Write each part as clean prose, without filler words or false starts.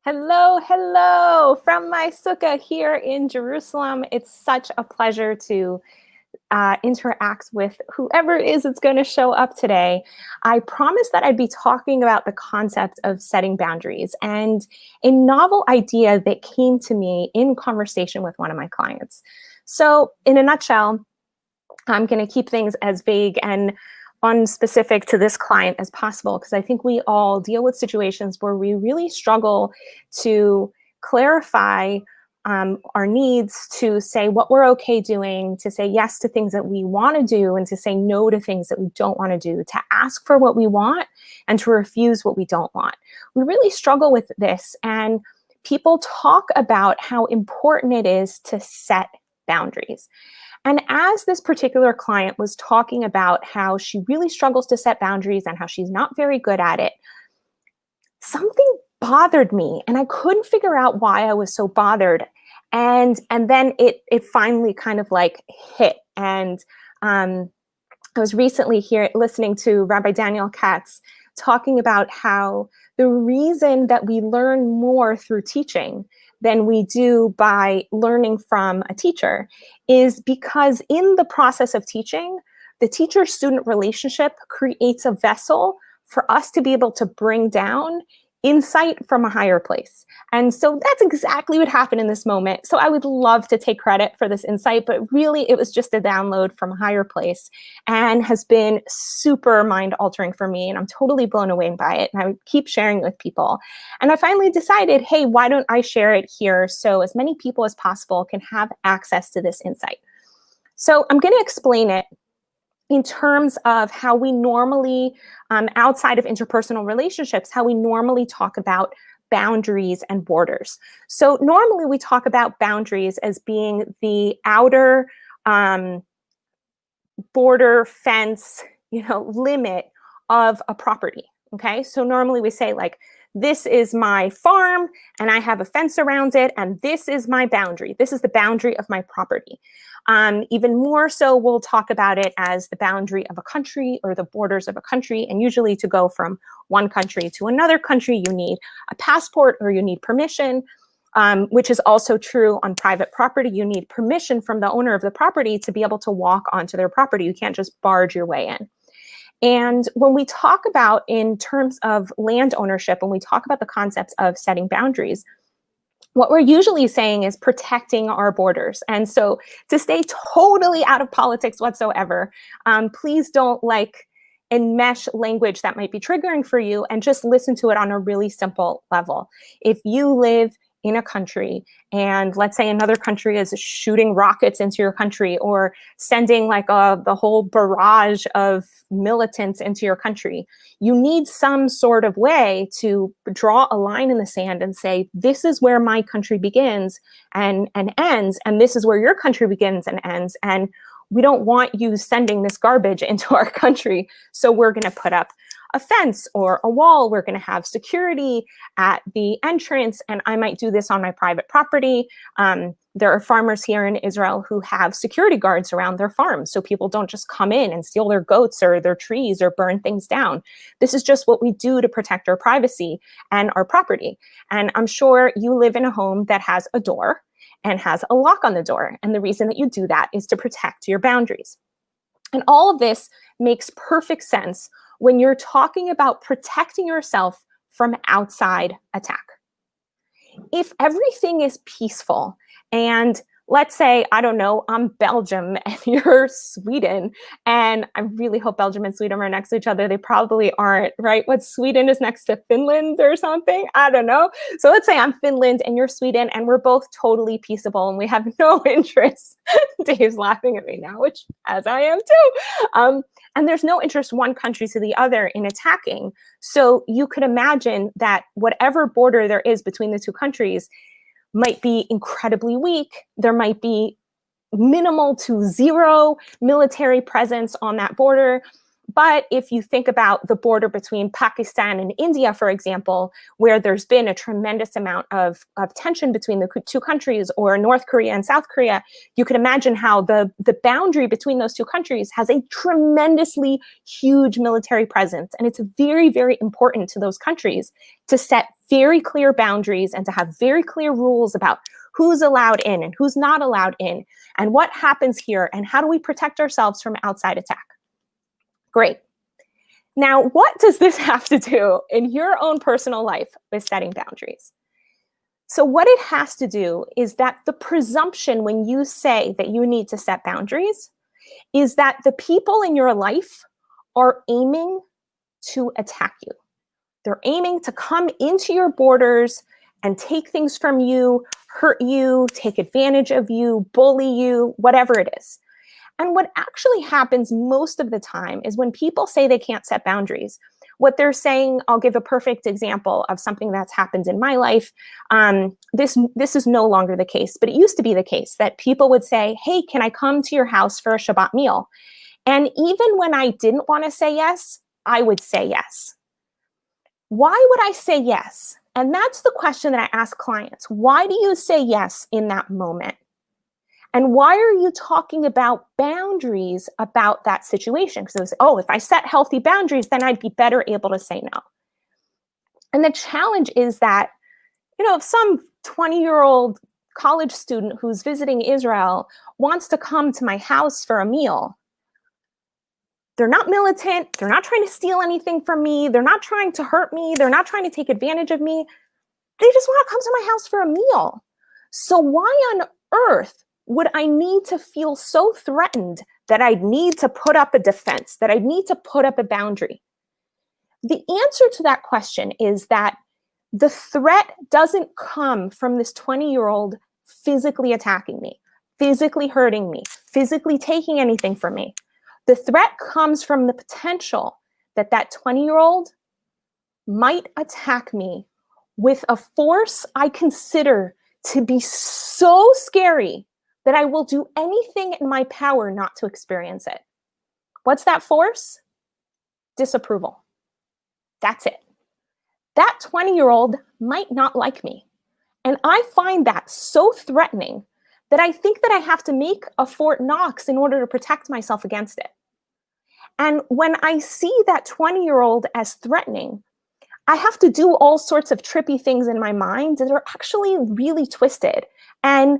Hello, hello from my sukkah here in Jerusalem. It's such a pleasure to interact with whoever it is that's going to show up today. I promised that I'd be talking about the concept of setting boundaries and a novel idea that came to me in conversation with one of my clients. So, in a nutshell, I'm going to keep things as vague and unspecific to this client as possible, because I think we all deal with situations where we really struggle to clarify our needs, to say what we're okay doing, to say yes to things that we want to do, and to say no to things that we don't want to do, to ask for what we want and to refuse what we don't want. We really struggle with this, and people talk about how important it is to set boundaries. And as this particular client was talking about how she really struggles to set boundaries and how she's not very good at it, something bothered me, and I couldn't figure out why I was so bothered. And then it finally kind of like hit. And I was recently here listening to Rabbi Daniel Katz talking about how the reason that we learn more through teaching than we do by learning from a teacher is because in the process of teaching, the teacher-student relationship creates a vessel for us to be able to bring down insight from a higher place. And so that's exactly what happened in this moment. So I would love to take credit for this insight, but really it was just a download from a higher place and has been super mind altering for me. And I'm totally blown away by it. And I would keep sharing it with people. And I finally decided, hey, why don't I share it here so as many people as possible can have access to this insight? So I'm going to explain it in terms of how we normally, outside of interpersonal relationships, how we normally talk about boundaries and borders. So normally we talk about boundaries as being the outer border, fence, limit of a property. Okay, so normally we say like, this is my farm and I have a fence around it, and this is my boundary. This is the boundary of my property. Even more so, we'll talk about it as the boundary of a country or the borders of a country. And usually to go from one country to another country, you need a passport or you need permission, which is also true on private property. You need permission from the owner of the property to be able to walk onto their property. You can't just barge your way in. And when we talk about in terms of land ownership, when we talk about the concepts of setting boundaries, what we're usually saying is protecting our borders. And so to stay totally out of politics whatsoever, please don't enmesh language that might be triggering for you, and just listen to it on a really simple level. If you live in a country and let's say another country is shooting rockets into your country or sending the whole barrage of militants into your country, you need some sort of way to draw a line in the sand and say, this is where my country begins and ends, and this is where your country begins and ends. And we don't want you sending this garbage into our country. So we're going to put up a fence or a wall. We're going to have security at the entrance. And I might do this on my private property. There are farmers here in Israel who have security guards around their farms, so people don't just come in and steal their goats or their trees or burn things down. This is just what we do to protect our privacy and our property. And I'm sure you live in a home that has a door and has a lock on the door. And the reason that you do that is to protect your boundaries. And all of this makes perfect sense when you're talking about protecting yourself from outside attack. If everything is peaceful, and let's say, I don't know, I'm Belgium and you're Sweden, and I really hope Belgium and Sweden are next to each other. They probably aren't, right? What, Sweden is next to Finland or something? I don't know. So let's say I'm Finland and you're Sweden, and we're both totally peaceable and we have no interest. Dave's laughing at me now, which as I am too. And there's no interest one country to the other in attacking. So you could imagine that whatever border there is between the two countries might be incredibly weak. There might be minimal to zero military presence on that border. But if you think about the border between Pakistan and India, for example, where there's been a tremendous amount of tension between the two countries, or North Korea and South Korea, you can imagine how the boundary between those two countries has a tremendously huge military presence. And it's very, very important to those countries to set very clear boundaries and to have very clear rules about who's allowed in and who's not allowed in, and what happens here, and how do we protect ourselves from outside attack. Great. Now, what does this have to do in your own personal life with setting boundaries? So what it has to do is that the presumption when you say that you need to set boundaries is that the people in your life are aiming to attack you. They're aiming to come into your borders and take things from you, hurt you, take advantage of you, bully you, whatever it is. And what actually happens most of the time is when people say they can't set boundaries, what they're saying, I'll give a perfect example of something that's happened in my life. This is no longer the case, but it used to be the case that people would say, hey, can I come to your house for a Shabbat meal? And even when I didn't want to say yes, I would say yes. Why would I say yes? And that's the question that I ask clients. Why do you say yes in that moment? And why are you talking about boundaries about that situation? Because it was, oh, if I set healthy boundaries, then I'd be better able to say no. And the challenge is that, if some 20-year-old college student who's visiting Israel wants to come to my house for a meal, they're not militant, they're not trying to steal anything from me, they're not trying to hurt me, they're not trying to take advantage of me. They just want to come to my house for a meal. So why on earth would I need to feel so threatened that I'd need to put up a defense, that I'd need to put up a boundary? The answer to that question is that the threat doesn't come from this 20-year-old physically attacking me, physically hurting me, physically taking anything from me. The threat comes from the potential that that 20-year-old might attack me with a force I consider to be so scary that I will do anything in my power not to experience it. What's that force? Disapproval. That's it. That 20-year-old might not like me. And I find that so threatening that I think that I have to make a Fort Knox in order to protect myself against it. And when I see that 20-year-old as threatening, I have to do all sorts of trippy things in my mind that are actually really twisted. And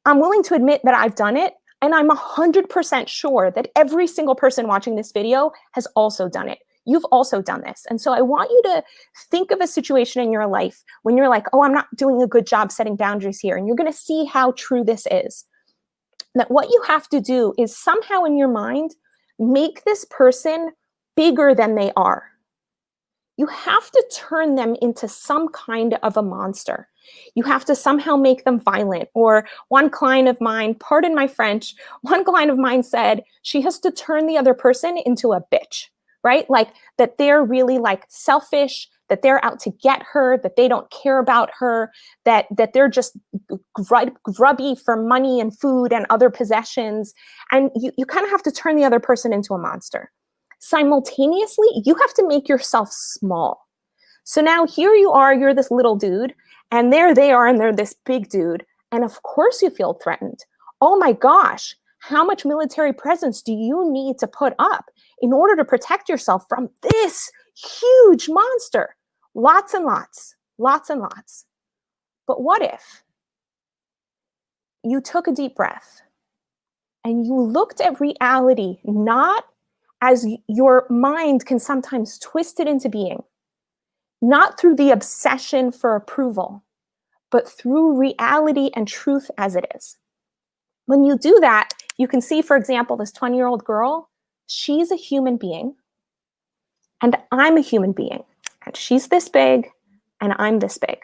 I'm willing to admit that I've done it, and I'm 100% sure that every single person watching this video has also done it. You've also done this. And so I want you to think of a situation in your life when you're like, oh, I'm not doing a good job setting boundaries here. And you're going to see how true this is. That what you have to do is somehow in your mind, make this person bigger than they are. You have to turn them into some kind of a monster. You have to somehow make them violent. Or one client of mine, pardon my French, one client of mine said she has to turn the other person into a bitch, right? Like that they're really like selfish, that they're out to get her, that they don't care about her, that they're just grubby for money and food and other possessions. And you kind of have to turn the other person into a monster. Simultaneously, you have to make yourself small. So now here you are, you're this little dude, and there they are, and they're this big dude. And of course you feel threatened. Oh my gosh, how much military presence do you need to put up in order to protect yourself from this huge monster? Lots and lots, lots and lots. But what if you took a deep breath and you looked at reality not as your mind can sometimes twist it into being, not through the obsession for approval, but through reality and truth as it is. When you do that, you can see, for example, this 20-year-old girl, she's a human being, and I'm a human being, and she's this big, and I'm this big.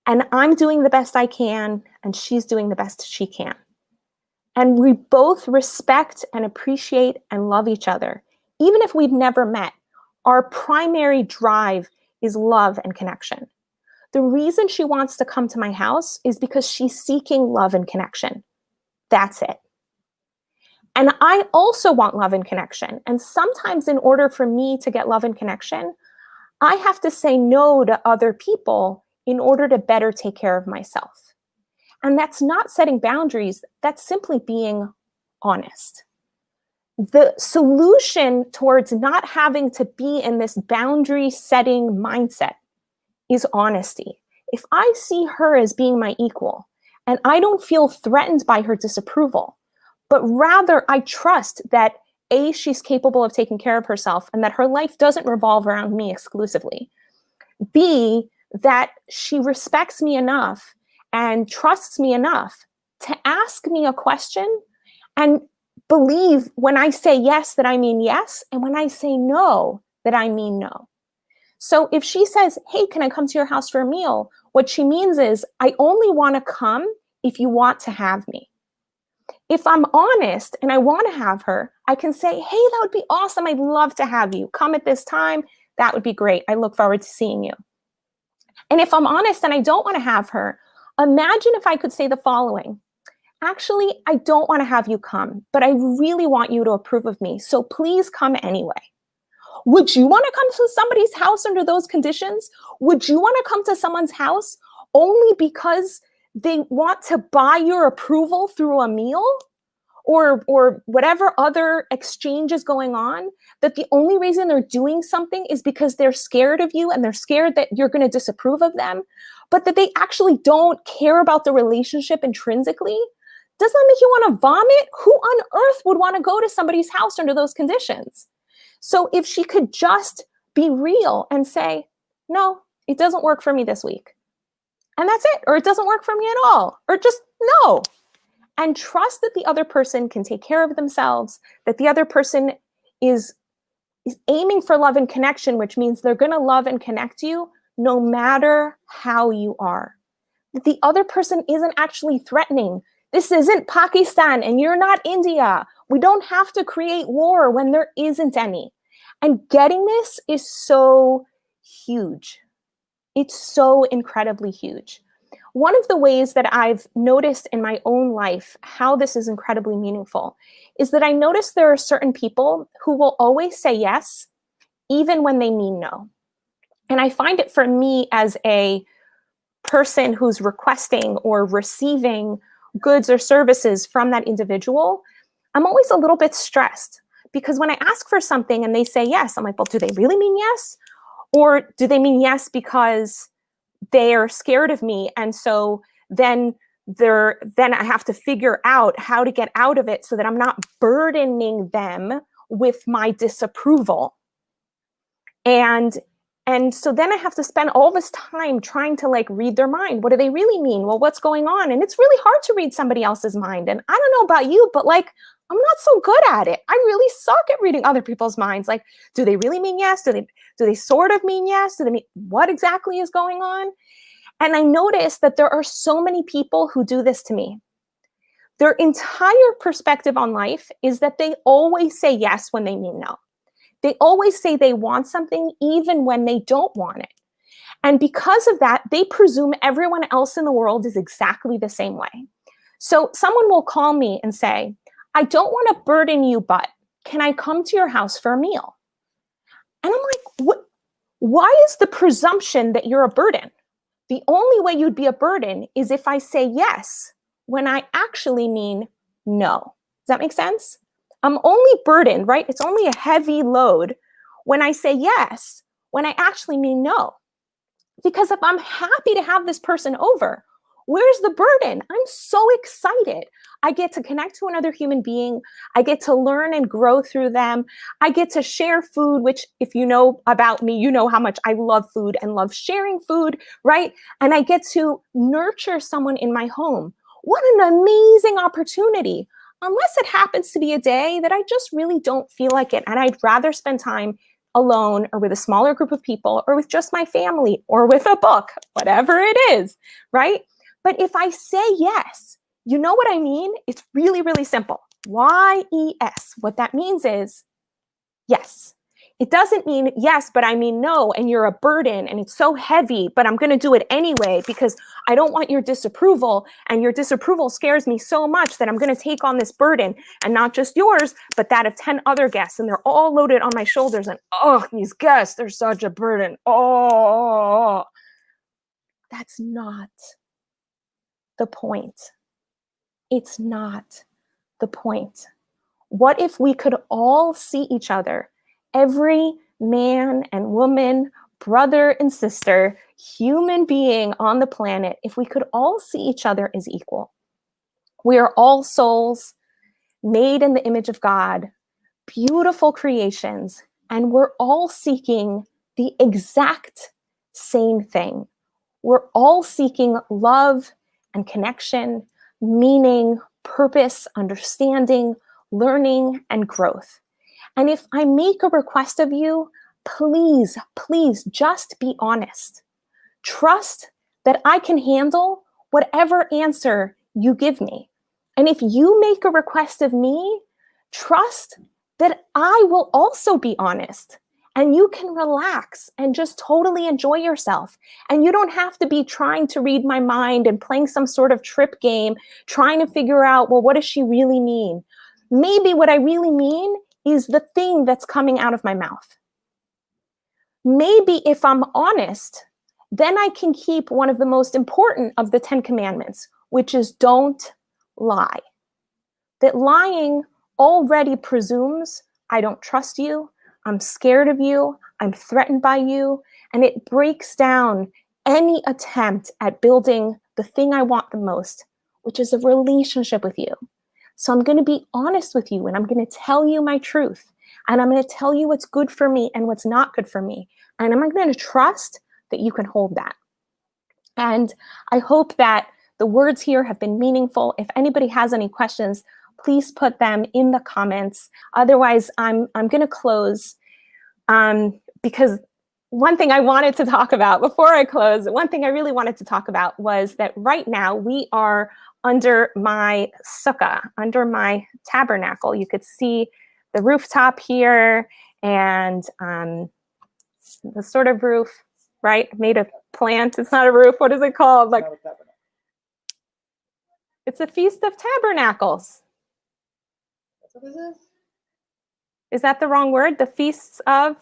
And I'm doing the best I can, and she's doing the best she can. And we both respect and appreciate and love each other. Even if we've never met, our primary drive is love and connection. The reason she wants to come to my house is because she's seeking love and connection. That's it. And I also want love and connection. And sometimes in order for me to get love and connection, I have to say no to other people in order to better take care of myself. And that's not setting boundaries, that's simply being honest. The solution towards not having to be in this boundary setting mindset is honesty. If I see her as being my equal and I don't feel threatened by her disapproval, but rather I trust that A, she's capable of taking care of herself and that her life doesn't revolve around me exclusively. B, that she respects me enough and trusts me enough to ask me a question and believe when I say yes that I mean yes, and when I say no that I mean no. So if she says, hey, can I come to your house for a meal? What she means is, I only want to come if you want to have me. If I'm honest and I want to have her, I can say, hey, that would be awesome. I'd love to have you. Come at this time. That would be great. I look forward to seeing you. And if I'm honest and I don't want to have her, imagine if I could say the following. Actually, I don't want to have you come, but I really want you to approve of me. So please come anyway. Would you want to come to somebody's house under those conditions? Would you want to come to someone's house only because they want to buy your approval through a meal or whatever other exchange is going on? That the only reason they're doing something is because they're scared of you and they're scared that you're going to disapprove of them, but that they actually don't care about the relationship intrinsically? Doesn't that make you want to vomit? Who on earth would want to go to somebody's house under those conditions? So if she could just be real and say, no, it doesn't work for me this week. And that's it. Or it doesn't work for me at all. Or just no. And trust that the other person can take care of themselves, that the other person is aiming for love and connection, which means they're going to love and connect you no matter how you are. That the other person isn't actually threatening. This isn't Pakistan and you're not India. We don't have to create war when there isn't any. And getting this is so huge. It's so incredibly huge. One of the ways that I've noticed in my own life how this is incredibly meaningful is that I notice there are certain people who will always say yes, even when they mean no. And I find it for me as a person who's requesting or receiving goods or services from that individual, I'm always a little bit stressed because when I ask for something and they say yes, I'm like, well, do they really mean yes? Or do they mean yes because they are scared of me? And so then I have to figure out how to get out of it so that I'm not burdening them with my disapproval. And so then I have to spend all this time trying to read their mind. What do they really mean? Well, what's going on? And it's really hard to read somebody else's mind. And I don't know about you, but I'm not so good at it. I really suck at reading other people's minds. Do they really mean yes? Do they sort of mean yes? Do they mean what exactly is going on? And I noticed that there are so many people who do this to me. Their entire perspective on life is that they always say yes when they mean no. They always say they want something even when they don't want it. And because of that, they presume everyone else in the world is exactly the same way. So someone will call me and say, I don't want to burden you, but can I come to your house for a meal? And I'm like, why is the presumption that you're a burden? The only way you'd be a burden is if I say yes when I actually mean no. Does that make sense? I'm only burdened, right? It's only a heavy load when I say yes, when I actually mean no. Because if I'm happy to have this person over, where's the burden? I'm so excited. I get to connect to another human being. I get to learn and grow through them. I get to share food, which if you know about me, you know how much I love food and love sharing food, right? And I get to nurture someone in my home. What an amazing opportunity. Unless it happens to be a day that I just really don't feel like it. And I'd rather spend time alone or with a smaller group of people or with just my family or with a book, whatever it is, right? But if I say yes, you know what I mean? It's really, really simple. Y-E-S. What that means is yes. It doesn't mean yes, but I mean no, and you're a burden, and it's so heavy, but I'm going to do it anyway because I don't want your disapproval, and your disapproval scares me so much that I'm going to take on this burden, and not just yours, but that of 10 other guests, and they're all loaded on my shoulders, and oh, these guests, they're such a burden. Oh, that's not the point. It's not the point. What if we could all see each other, every man and woman, brother and sister, human being on the planet, if we could all see each other as equal? We are all souls made in the image of God, beautiful creations, and we're all seeking the exact same thing. We're all seeking love and connection, meaning, purpose, understanding, learning, and growth. And if I make a request of you, please, please just be honest. Trust that I can handle whatever answer you give me. And if you make a request of me, trust that I will also be honest. And you can relax and just totally enjoy yourself. And you don't have to be trying to read my mind and playing some sort of trip game, trying to figure out, well, what does she really mean? Maybe what I really mean is the thing that's coming out of my mouth. Maybe if I'm honest, then I can keep one of the most important of the 10 commandments, which is don't lie. That lying already presumes I don't trust you, I'm scared of you, I'm threatened by you, and it breaks down any attempt at building the thing I want the most, which is a relationship with you. So I'm going to be honest with you, and I'm going to tell you my truth, and I'm going to tell you what's good for me and what's not good for me, and I'm going to trust that you can hold that. And I hope that the words here have been meaningful. If anybody has any questions, please put them in the comments. Otherwise, I'm going to close because one thing I wanted to talk about before I close, one thing I really wanted to talk about was that right now we are under my sukkah, under my tabernacle. You could see the rooftop here and the sort of roof, right? Made of plants. It's not a roof. What is it called? Like, it's a Feast of Tabernacles. That's what this is? Is that the wrong word? The Feasts of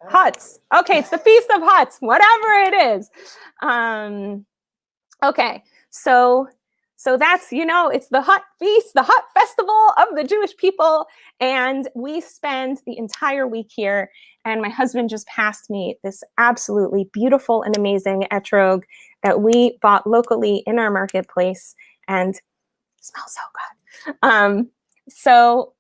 Huts. Okay, it's the Feast of Huts, whatever it is. Okay, so that's, you know, it's the Hut Feast, the Hut Festival of the Jewish people, and we spend the entire week here, and my husband just passed me this absolutely beautiful and amazing etrog that we bought locally in our marketplace, and it smells so good. So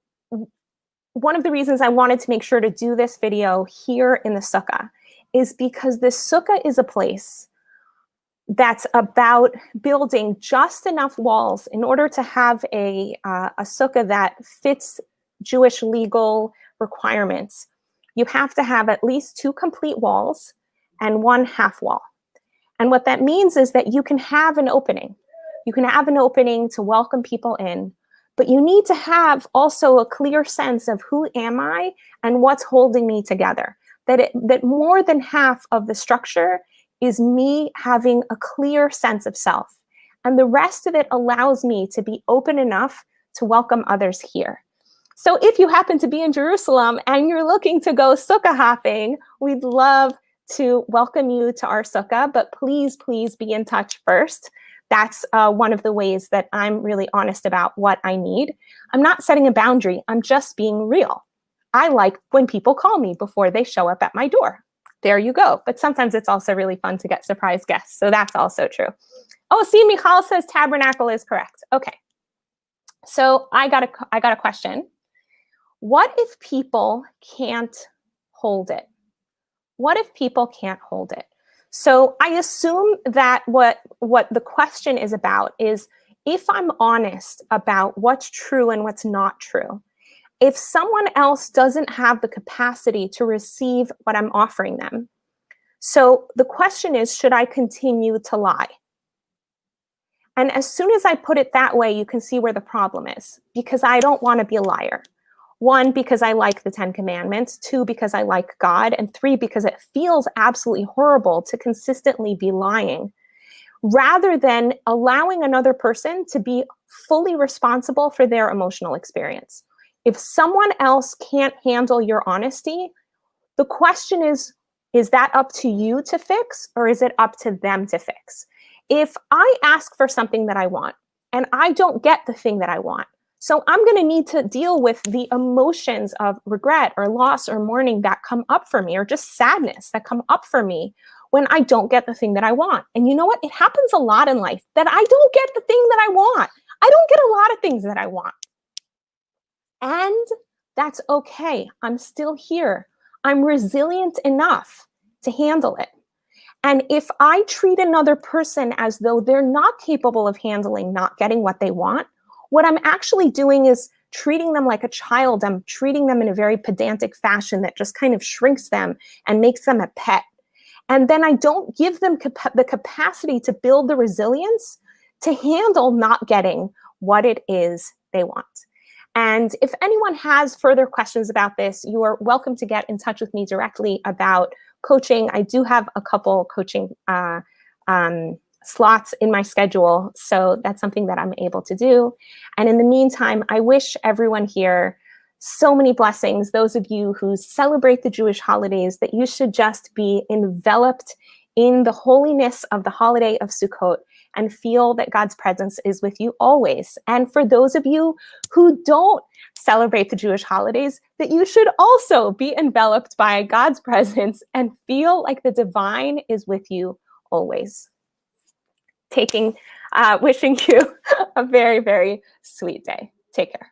one of the reasons I wanted to make sure to do this video here in the sukkah is because this sukkah is a place that's about building just enough walls in order to have a sukkah that fits Jewish legal requirements. You have to have at least 2 complete walls and 1 half wall. And what that means is that you can have an opening. You can have an opening to welcome people in, but you need to have also a clear sense of who am I and what's holding me together. That more than half of the structure is me having a clear sense of self. And the rest of it allows me to be open enough to welcome others here. So if you happen to be in Jerusalem and you're looking to go sukkah hopping, we'd love to welcome you to our sukkah, but please, please be in touch first. That's one of the ways that I'm really honest about what I need. I'm not setting a boundary, I'm just being real. I like when people call me before they show up at my door. There you go. But sometimes it's also really fun to get surprise guests. So that's also true. Oh, see, Michal says tabernacle is correct. Okay. So I got a question. What if people can't hold it? What if people can't hold it? So I assume that what the question is about is if I'm honest about what's true and what's not true, if someone else doesn't have the capacity to receive what I'm offering them. So the question is, should I continue to lie? And as soon as I put it that way, you can see where the problem is, because I don't want to be a liar. 1, because I like the 10 Commandments, 2, because I like God, and 3, because it feels absolutely horrible to consistently be lying, rather than allowing another person to be fully responsible for their emotional experience. If someone else can't handle your honesty, the question is that up to you to fix, or is it up to them to fix? If I ask for something that I want and I don't get the thing that I want, so I'm going to need to deal with the emotions of regret or loss or mourning that come up for me, or just sadness that come up for me when I don't get the thing that I want. And you know what? It happens a lot in life that I don't get the thing that I want. I don't get a lot of things that I want. And that's okay. I'm still here. I'm resilient enough to handle it. And if I treat another person as though they're not capable of handling not getting what they want, what I'm actually doing is treating them like a child. I'm treating them in a very pedantic fashion that just kind of shrinks them and makes them a pet. And then I don't give them the capacity to build the resilience to handle not getting what it is they want. And if anyone has further questions about this, you are welcome to get in touch with me directly about coaching. I do have a couple coaching slots in my schedule, so that's something that I'm able to do. And in the meantime, I wish everyone here so many blessings. Those of you who celebrate the Jewish holidays, that you should just be enveloped in the holiness of the holiday of Sukkot and feel that God's presence is with you always. And for those of you who don't celebrate the Jewish holidays, that you should also be enveloped by God's presence and feel like the divine is with you always. Wishing you a very, very sweet day. Take care.